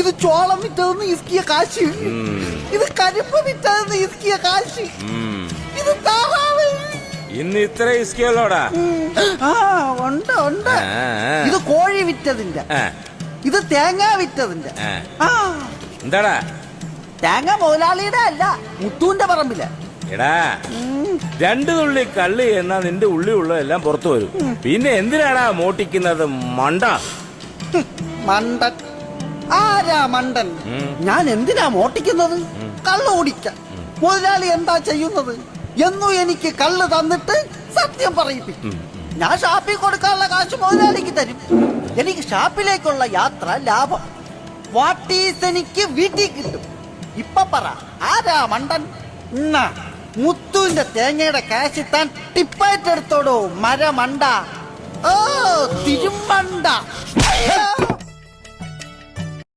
ഇത് ചോളം വിറ്റതെന്ന് ഇസ്കിയ കാശ്, ഇത് കരിമ്പ് വിറ്റതെന്ന് ഇസ്കിയ കാശ്, ഇത് താറാവ്. ഇന്ന് ഇത്ര ഇസ്കിയല്ലോടാ? ഉണ്ട് ഉണ്ട്. ഇത് കോഴി വിറ്റതിന്റെ, ഇത് തേങ്ങ വിറ്റതിന്റെ. എന്താടാ? തേങ്ങ മുതലാളിയുടെ അല്ല, മുത്തൂന്റെ പറമ്പില്. എടാ, 2 തുള്ളി കള്ളി എന്നാ നിന്റെ ഉള്ളി ഉള്ളതെല്ലാം പുറത്തു വരും. പിന്നെ എന്തിനാടാ മോട്ടിക്കുന്നത് മണ്ട? മണ്ടൻ? ആരാ മണ്ടൻ? ഞാൻ എന്തിനാ മോട്ടിക്കുന്നത്? കള്ള് കുടിക്കാൻ. മുതലാളി എന്താ ചെയ്യുന്നത്? എന്നും എനിക്ക് കള്ള് തന്നിട്ട് സത്യം പറയിപ്പിക്കും. ഞാൻ ഷാപ്പിൽ കൊടുക്കാനുള്ള കാശ് മുതലാളിക്ക് തരും. എനിക്ക് ഷാപ്പിലേക്കുള്ള യാത്ര ലാഭം. വാട്ടീസ് എനിക്ക് വീട്ടിൽ കിട്ടും. ഇപ്പൊ പറ, ആരാ മണ്ടൻ? മുത്തുവിന്റെ തേങ്ങയുടെ കാശ് താൻ ടിപ്പായിട്ടെടുത്തോടോ മരമണ്ട. ഓ തിരുമണ്ട.